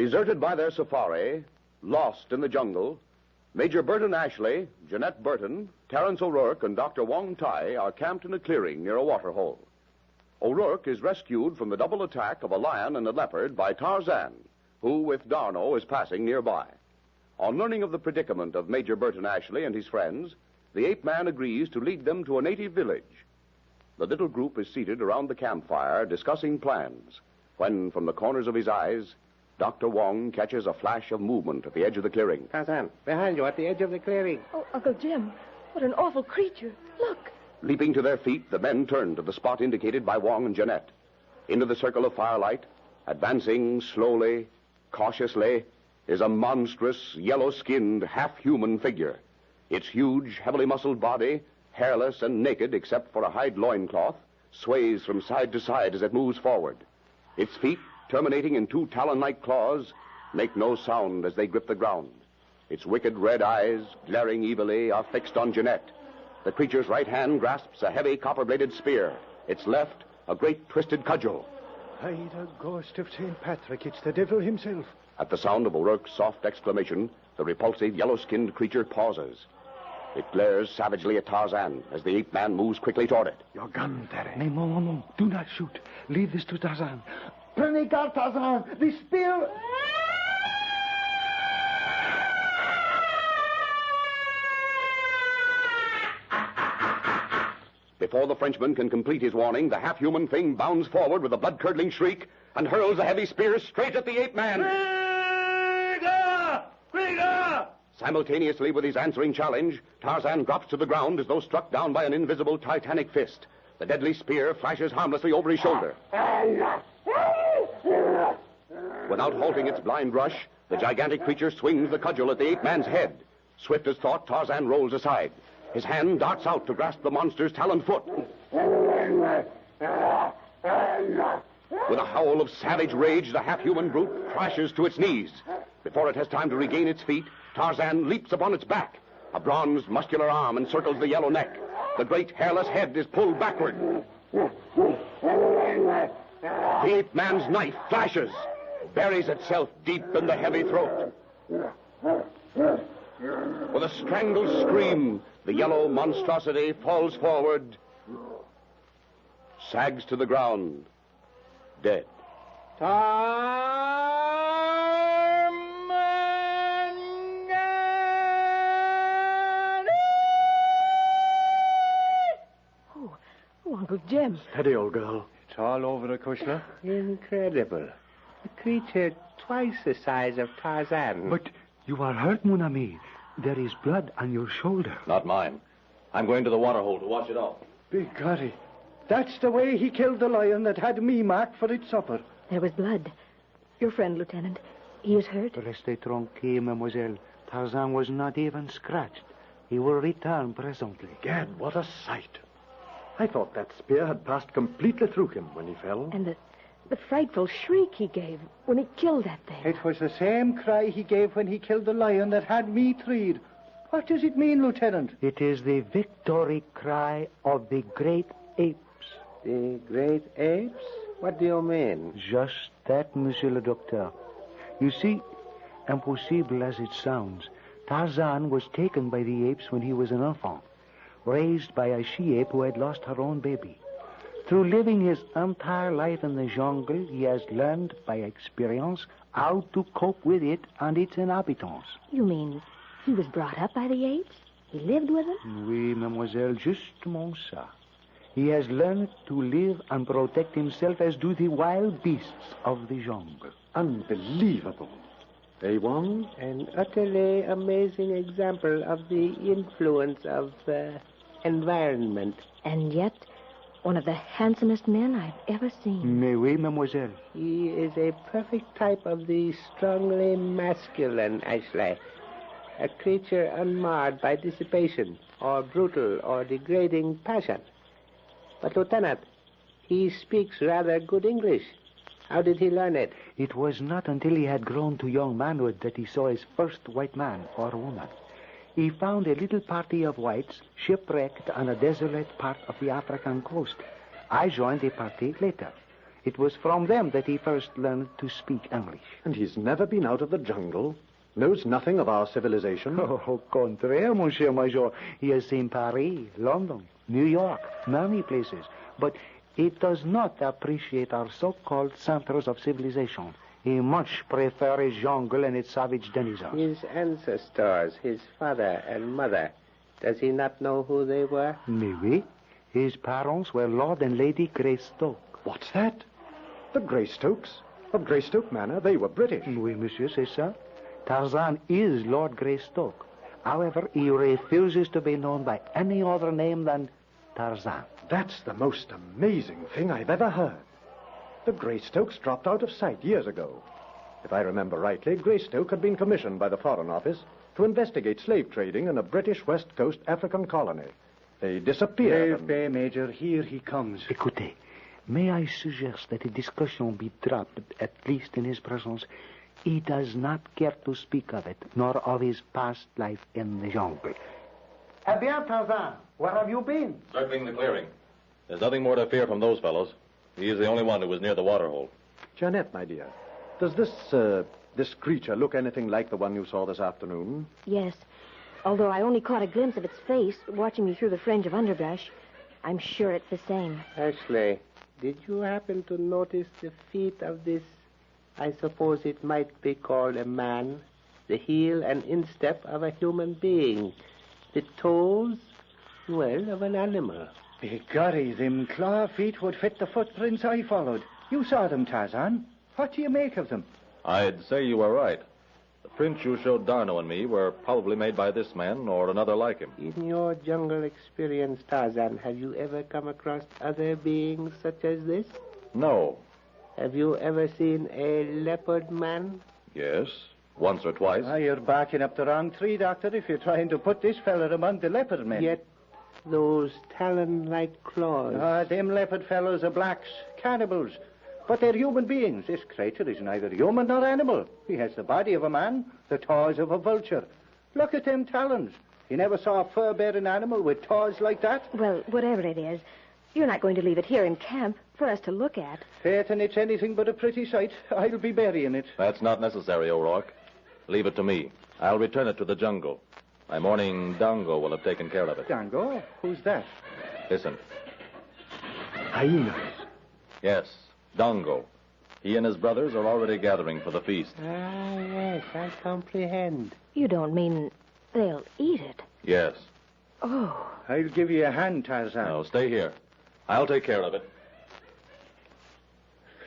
Deserted by their safari, lost in the jungle, Major Burton-Ashleigh, Jeanette Burton, Terence O'Rourke, and Dr. Wong Tai are camped in a clearing near a waterhole. O'Rourke is rescued from the double attack of a lion and a leopard by Tarzan, who, with D'Arnot, is passing nearby. On learning of the predicament of Major Burton-Ashleigh and his friends, the ape man agrees to lead them to a native village. The little group is seated around the campfire discussing plans, when, from the corners of his eyes, Dr. Wong catches a flash of movement at the edge of the clearing. Tarzan, behind you at the edge of the clearing. Oh, Uncle Jim, what an awful creature. Look. Leaping to their feet, the men turn to the spot indicated by Wong and Jeanette. Into the circle of firelight, advancing slowly, cautiously, is a monstrous, yellow-skinned, half-human figure. Its huge, heavily muscled body, hairless and naked except for a hide loincloth, sways from side to side as it moves forward. Its feet, terminating in two talon-like claws, make no sound as they grip the ground. Its wicked red eyes, glaring evilly, are fixed on Jeanette. The creature's right hand grasps a heavy copper-bladed spear. Its left, a great twisted cudgel. By the ghost of St. Patrick, it's the devil himself. At the sound of O'Rourke's soft exclamation, the repulsive yellow-skinned creature pauses. It glares savagely at Tarzan as the ape man moves quickly toward it. Your gun, Terry. No. Do not shoot. Leave this to Tarzan. Prenez garde, Tarzan. The spear... Before the Frenchman can complete his warning, the half-human thing bounds forward with a blood-curdling shriek and hurls a heavy spear straight at the ape man. Krieger! Simultaneously with his answering challenge, Tarzan drops to the ground as though struck down by an invisible titanic fist. The deadly spear flashes harmlessly over his shoulder. Without halting its blind rush, the gigantic creature swings the cudgel at the ape man's head. Swift as thought, Tarzan rolls aside. His hand darts out to grasp the monster's taloned foot. With a howl of savage rage, the half-human brute crashes to its knees. Before it has time to regain its feet, Tarzan leaps upon its back. A bronzed, muscular arm encircles the yellow neck. The great hairless head is pulled backward. The ape man's knife flashes, buries itself deep in the heavy throat. With a strangled scream, the yellow monstrosity falls forward, sags to the ground, dead. Oh, Uncle Jim. Steady, old girl. It's all over, Acushla. Incredible. A creature twice the size of Tarzan. But you are hurt, mon ami. There is blood on your shoulder. Not mine. I'm going to the waterhole to wash it off. Big Gotti. That's the way he killed the lion that had me marked for its supper. There was blood. Your friend, Lieutenant, he is hurt. Restez tranquille, mademoiselle. Tarzan was not even scratched. He will return presently. Gad, what a sight. I thought that spear had passed completely through him when he fell. And the frightful shriek he gave when he killed that thing. It was the same cry he gave when he killed the lion that had me treed. What does it mean, Lieutenant? It is the victory cry of the great apes. The great apes? What do you mean? Just that, Monsieur le Docteur. You see, impossible as it sounds, Tarzan was taken by the apes when he was an infant, raised by a she-ape who had lost her own baby. Through living his entire life in the jungle, he has learned by experience how to cope with it and its inhabitants. You mean he was brought up by the apes? He lived with them? Oui, mademoiselle, justement ça. He has learned to live and protect himself as do the wild beasts of the jungle. Unbelievable. Eh, Wong? An utterly amazing example of the influence of environment. And yet, one of the handsomest men I've ever seen. Mais oui, mademoiselle. He is a perfect type of the strongly masculine, Ashleigh. A creature unmarred by dissipation, or brutal, or degrading passion. But, Lieutenant, he speaks rather good English. How did he learn it? It was not until he had grown to young manhood that he saw his first white man or woman. He found a little party of whites shipwrecked on a desolate part of the African coast. I joined the party later. It was from them that he first learned to speak English. And he's never been out of the jungle? Knows nothing of our civilization? Oh, au contraire, Monsieur Major. He has seen Paris, London, New York, many places. But he does not appreciate our so-called centers of civilization. He much prefers jungle and its savage denizens. His ancestors, his father and mother, does he not know who they were? Maybe. His parents were Lord and Lady Greystoke. What's that? The Greystokes? Of Greystoke Manor, they were British. Oui, monsieur, c'est ça. Tarzan is Lord Greystoke. However, he refuses to be known by any other name than Tarzan. That's the most amazing thing I've ever heard. The Greystokes dropped out of sight years ago. If I remember rightly, Greystoke had been commissioned by the Foreign Office to investigate slave trading in a British West Coast African colony. They disappeared. Bay, Major, here he comes. Écoutez, may I suggest that a discussion be dropped, at least in his presence? He does not care to speak of it, nor of his past life in the jungle. Eh bien, Tarzan, where have you been? Circling the clearing. There's nothing more to fear from those fellows. He is the only one who was near the waterhole. Jeanette, my dear, does this creature look anything like the one you saw this afternoon? Yes. Although I only caught a glimpse of its face, watching me through the fringe of underbrush, I'm sure it's the same. Ashleigh, did you happen to notice the feet of this, I suppose it might be called a man, the heel and instep of a human being, the toes, well, of an animal? Begorry, them claw feet would fit the footprints I followed. You saw them, Tarzan. What do you make of them? I'd say you were right. The prints you showed Darno and me were probably made by this man or another like him. In your jungle experience, Tarzan, have you ever come across other beings such as this? No. Have you ever seen a leopard man? Yes, once or twice. You're barking up the wrong tree, Doctor, if you're trying to put this fella among the leopard men. Yet those talon-like claws. Them leopard fellows are blacks, cannibals. But they're human beings. This creature is neither human nor animal. He has the body of a man, the claws of a vulture. Look at them talons. You never saw a fur-bearing animal with claws like that? Well, whatever it is, you're not going to leave it here in camp for us to look at. Faith, and it's anything but a pretty sight. I'll be burying it. That's not necessary, O'Rourke. Leave it to me. I'll return it to the jungle. My morning Dango will have taken care of it. Dango? Who's that? Listen. Hyenas. Yes, Dango. He and his brothers are already gathering for the feast. Yes, I comprehend. You don't mean they'll eat it? Yes. Oh. I'll give you a hand, Tarzan. No, stay here. I'll take care of it.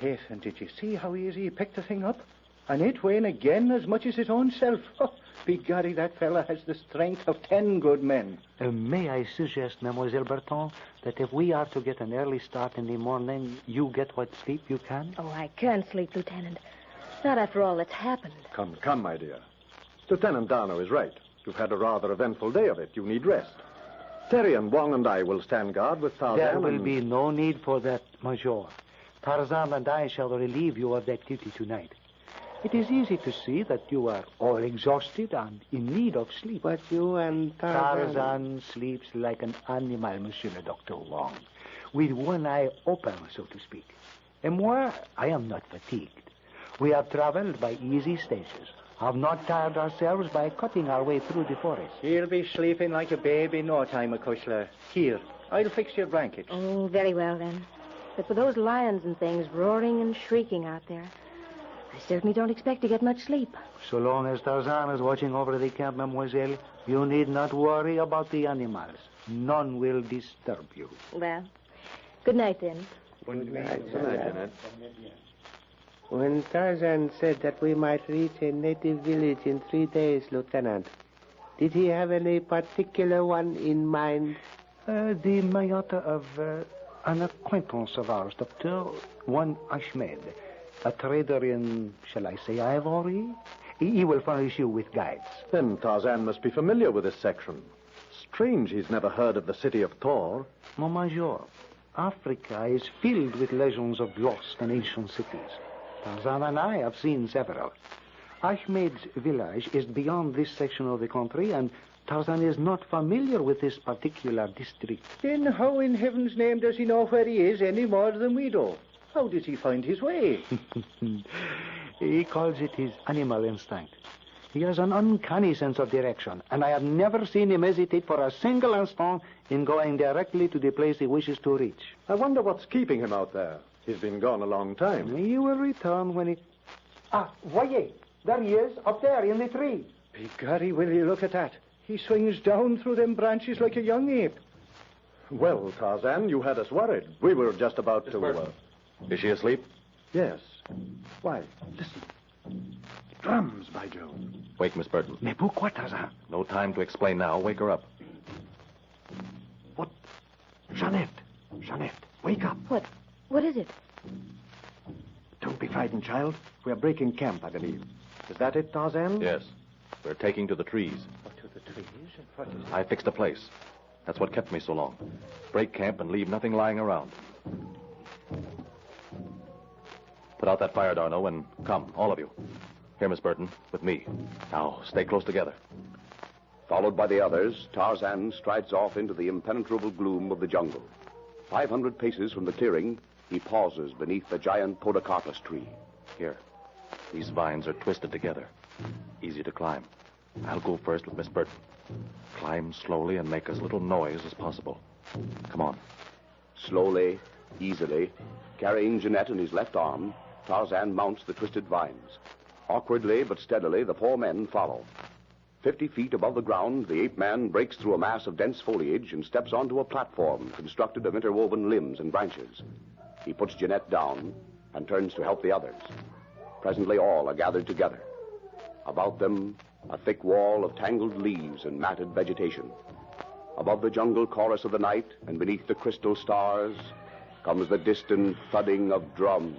Faith, and did you see how easy he picked the thing up? And it weighing again as much as his own self. Oh, begorry, that fella has the strength of 10 good men. May I suggest, Mademoiselle Burton, that if we are to get an early start in the morning, you get what sleep you can? Oh, I can't sleep, Lieutenant. Not after all that's happened. Come, my dear. Lieutenant Darno is right. You've had a rather eventful day of it. You need rest. Terry and Wong and I will stand guard with Tarzan. There will be no need for that, Major. Tarzan and I shall relieve you of that duty tonight. It is easy to see that you are all exhausted and in need of sleep. But you and Tarzan sleeps like an animal, Monsieur le Doctor Wong, with one eye open, so to speak. And moi, I am not fatigued. We have traveled by easy stages, have not tired ourselves by cutting our way through the forest. He'll be sleeping like a baby in no time, Acushla. Here, I'll fix your blankets. Oh, very well, then. But with those lions and things roaring and shrieking out there, I certainly don't expect to get much sleep. So long as Tarzan is watching over the camp, mademoiselle, you need not worry about the animals. None will disturb you. Well, good night, then. Good night, Jeanette. When Tarzan said that we might reach a native village in 3 days, Lieutenant, did he have any particular one in mind? The mayotte of an acquaintance of ours, Doctor, one Ahmed, a trader in, shall I say, ivory? He will furnish you with guides. Then Tarzan must be familiar with this section. Strange he's never heard of the city of Tohr. Mon Major, Africa is filled with legends of lost and ancient cities. Tarzan and I have seen several. Ahmed's village is beyond this section of the country, and Tarzan is not familiar with this particular district. Then how in heaven's name does he know where he is any more than we do? How does he find his way? He calls it his animal instinct. He has an uncanny sense of direction, and I have never seen him hesitate for a single instant in going directly to the place he wishes to reach. I wonder what's keeping him out there. He's been gone a long time. He will return when he... Ah, voyez! There he is, up there in the tree. Begorry, will you look at that? He swings down through them branches like a young ape. Well, Tarzan, you had us worried. We were just about to... Is she asleep? Yes. Why, listen. Drums, by Jove. Wake Miss Burton. Mais pourquoi, Tarzan? No time to explain now. Wake her up. What? Jeanette, wake up. What is it? Don't be frightened, child. We're breaking camp, I believe. Is that it, Tarzan? Yes. We're taking to the trees. What, to the trees? And what is I fixed a place. That's what kept me so long. Break camp and leave nothing lying around. Put out that fire, Darno, and come, all of you. Here, Miss Burton, with me. Now, stay close together. Followed by the others, Tarzan strides off into the impenetrable gloom of the jungle. 500 paces from the clearing, he pauses beneath the giant podocarpus tree. Here. These vines are twisted together. Easy to climb. I'll go first with Miss Burton. Climb slowly and make as little noise as possible. Come on. Slowly, easily, carrying Jeanette in his left arm, Tarzan mounts the twisted vines. Awkwardly but steadily, the four men follow. 50 feet above the ground, the ape-man breaks through a mass of dense foliage and steps onto a platform constructed of interwoven limbs and branches. He puts Jeanette down and turns to help the others. Presently, all are gathered together. About them, a thick wall of tangled leaves and matted vegetation. Above the jungle chorus of the night and beneath the crystal stars comes the distant thudding of drums.